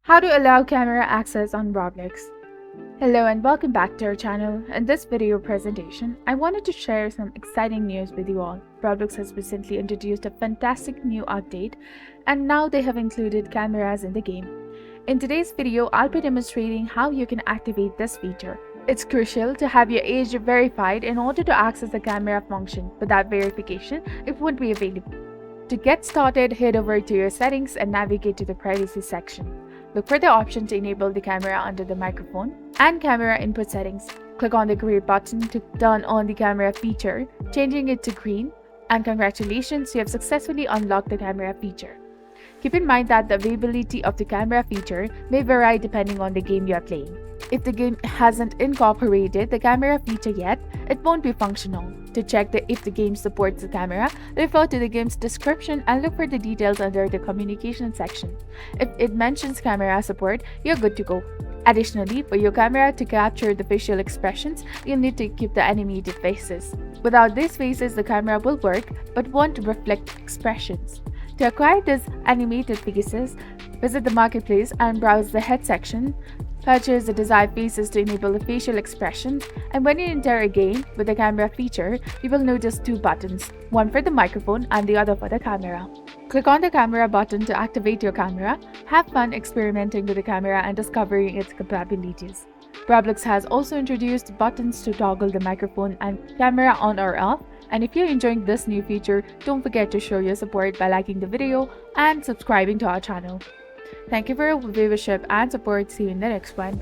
How to allow camera access on Roblox. Hello and welcome back to our channel. In this video presentation, I wanted to share some exciting news with you all. Roblox has recently introduced a fantastic new update, and now they have included cameras in the game. In today's video, I'll be demonstrating how you can activate this feature. It's crucial to have your age verified in order to access the camera function. Without verification, it won't be available. To get started, head over to your settings and navigate to the privacy section. Look for the option to enable the camera under the microphone and camera input settings. Click on the green button to turn on the camera feature, changing it to green, and congratulations, you have successfully unlocked the camera feature. Keep in mind that the availability of the camera feature may vary depending on the game you are playing. If the game hasn't incorporated the camera feature yet, it won't be functional. To check if the game supports the camera, refer to the game's description and look for the details under the communication section. If it mentions camera support, you're good to go. Additionally, for your camera to capture the facial expressions, you'll need to keep the animated faces. Without these faces, the camera will work but won't reflect expressions. To acquire these animated faces, visit the marketplace and browse the head section. Purchase the desired faces to enable the facial expressions, and when you enter a game with the camera feature, you will notice two buttons, one for the microphone and the other for the camera. Click on the camera button to activate your camera. Have fun experimenting with the camera and discovering its capabilities. Roblox has also introduced buttons to toggle the microphone and camera on or off, and if you're enjoying this new feature, don't forget to show your support by liking the video and subscribing to our channel. Thank you for your viewership and support. See you in the next one.